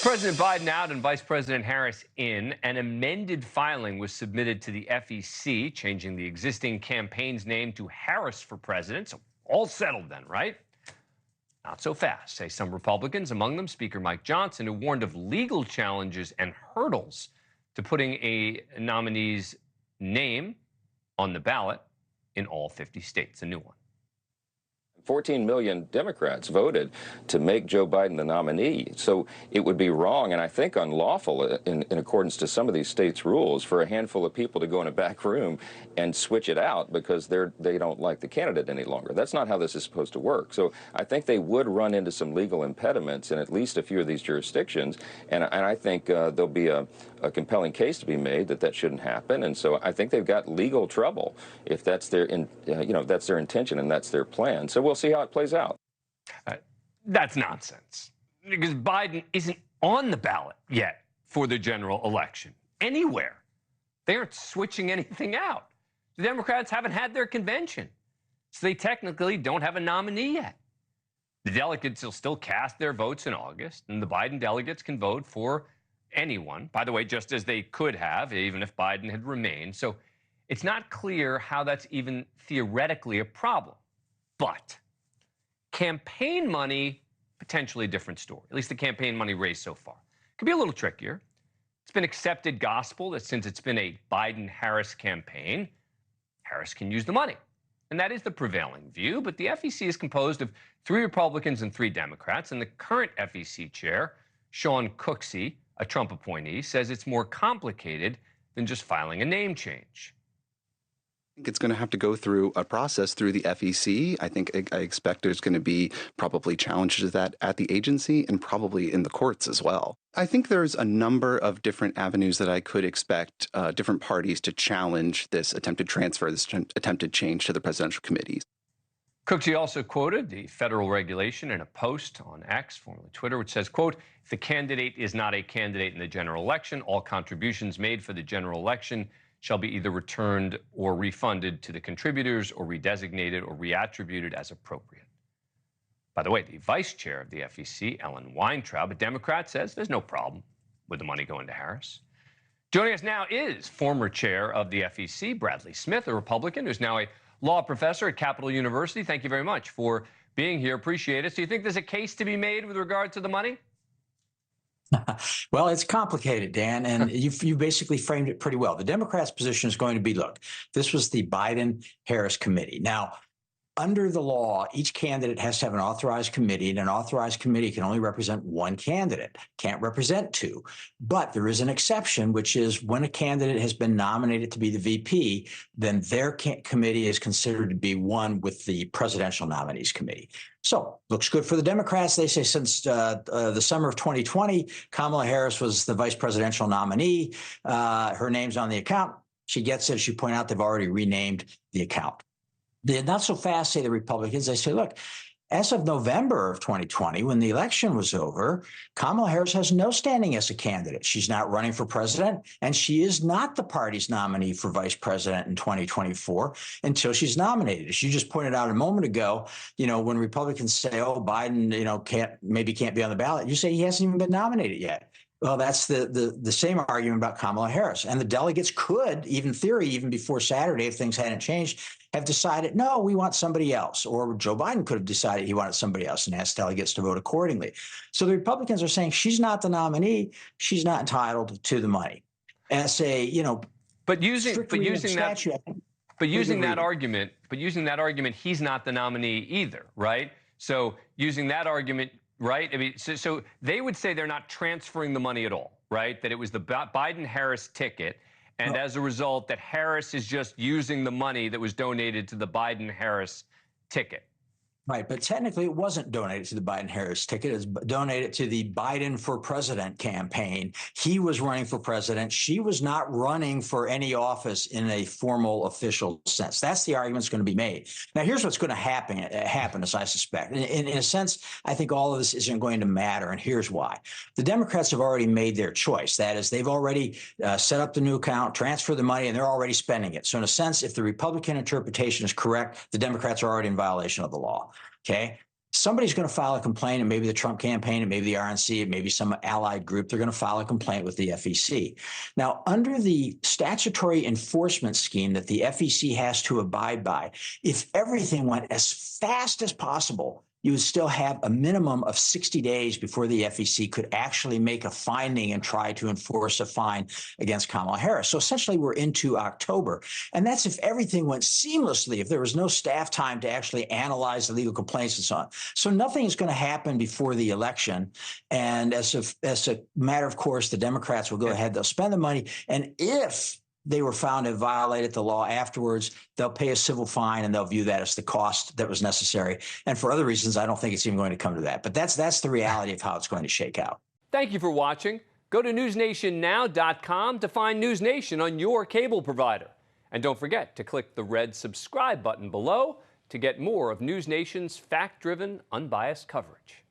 President Biden out and Vice President Harris in, an amended filing was submitted to the FEC, changing the existing campaign's name to Harris for President. So all settled then, right? Not so fast, say some Republicans, among them Speaker Mike Johnson, who warned of legal challenges and hurdles to putting a nominee's name on the ballot in all 50 states, a new one. 14 million Democrats voted to make Joe Biden the nominee. So it would be wrong and I think unlawful in accordance to some of these states' rules for a handful of people to go in a back room and switch it out because they don't like the candidate any longer. That's not how this is supposed to work. So I think they would run into some legal impediments in at least a few of these jurisdictions. And I think there'll be a compelling case to be made that shouldn't happen. And so I think they've got legal trouble if that's their, that's their intention and that's their plan. So we'll see how it plays out. That's nonsense, because Biden isn't on the ballot yet for the general election anywhere. They aren't switching anything out. The Democrats haven't had their convention, so they technically don't have a nominee yet. The delegates will still cast their votes in August, and the Biden delegates can vote for anyone, by the way, just as they could have, even if Biden had remained. So it's not clear how that's even theoretically a problem. But campaign money, potentially a different story, at least the campaign money raised so far. Could be a little trickier. It's been accepted gospel that since it's been a Biden-Harris campaign, Harris can use the money. And that is the prevailing view, but the FEC is composed of 3 Republicans and 3 Democrats, and the current FEC chair, Sean Cooksey, a Trump appointee, says it's more complicated than just filing a name change. I think it's going to have to go through a process through the FEC. I expect there's going to be probably challenges to that at the agency and probably in the courts as well. I think there's a number of different avenues that I could expect different parties to challenge this attempted transfer, this attempted change to the presidential committees. Cooksey also quoted the federal regulation in a post on X, formerly Twitter, which says, quote, if the candidate is not a candidate in the general election, all contributions made for the general election shall be either returned or refunded to the contributors or redesignated or reattributed as appropriate. By the way, the vice chair of the FEC, Ellen Weintraub, a Democrat, says there's no problem with the money going to Harris. Joining us now is former chair of the FEC, Bradley Smith, a Republican who's now a law professor at Capital University. Thank you very much for being here. Appreciate it. So you think there's a case to be made with regard to the money? Well, it's complicated, Dan, and you basically framed it pretty well. The Democrats' position is going to be, look, this was the Biden-Harris committee. Now, under the law, each candidate has to have an authorized committee, and an authorized committee can only represent one candidate, can't represent 2. But there is an exception, which is when a candidate has been nominated to be the VP, then their committee is considered to be one with the presidential nominees committee. So looks good for the Democrats. They say since the summer of 2020, Kamala Harris was the vice presidential nominee. Her name's on the account. She gets it. As you point out, they've already renamed the account. They're not so fast, say the Republicans. They say, look, as of November of 2020, when the election was over, Kamala Harris has no standing as a candidate. She's not running for president, and she is not the party's nominee for vice president in 2024 until she's nominated. As you just pointed out a moment ago, when Republicans say, oh, Biden, can't be on the ballot, you say he hasn't even been nominated yet. Well, that's the same argument about Kamala Harris. And the delegates could, even theory, even before Saturday, if things hadn't changed, have decided, no, we want somebody else. Or Joe Biden could have decided he wanted somebody else and asked delegates to vote accordingly. So the Republicans are saying she's not the nominee. She's not entitled to the money. As a, but using that argument, he's not the nominee either, right? So using that argument, right? I mean, so they would say they're not transferring the money at all, right? That it was the Biden-Harris ticket, and as a result, that Harris is just using the money that was donated to the Biden-Harris ticket. Right, but technically it wasn't donated to the Biden-Harris ticket. It's donated to the Biden for President campaign. He was running for president. She was not running for any office in a formal official sense. That's the argument that's going to be made. Now, here's what's going to happen, as I suspect. In a sense, I think all of this isn't going to matter, and here's why. The Democrats have already made their choice. That is, they've already set up the new account, transferred the money, and they're already spending it. So in a sense, if the Republican interpretation is correct, the Democrats are already in violation of the law. Okay. somebody's going to file a complaint, and maybe the Trump campaign, and maybe the RNC, and maybe some allied group, they're going to file a complaint with the FEC. Now, under the statutory enforcement scheme that the FEC has to abide by, if everything went as fast as possible, you would still have a minimum of 60 days before the FEC could actually make a finding and try to enforce a fine against Kamala Harris. So essentially, we're into October. And that's if everything went seamlessly, if there was no staff time to actually analyze the legal complaints and so on. So nothing is going to happen before the election. And as a matter of course, the Democrats will go ahead, they'll spend the money. And if they were found to have violated the law afterwards, they'll pay a civil fine, and they'll view that as the cost that was necessary. And for other reasons, I don't think it's even going to come to that. But that's the reality of how it's going to shake out. Thank you for watching. Go to newsnationnow.com to find News Nation on your cable provider. And don't forget to click the red subscribe button below to get more of News Nation's fact-driven, unbiased coverage.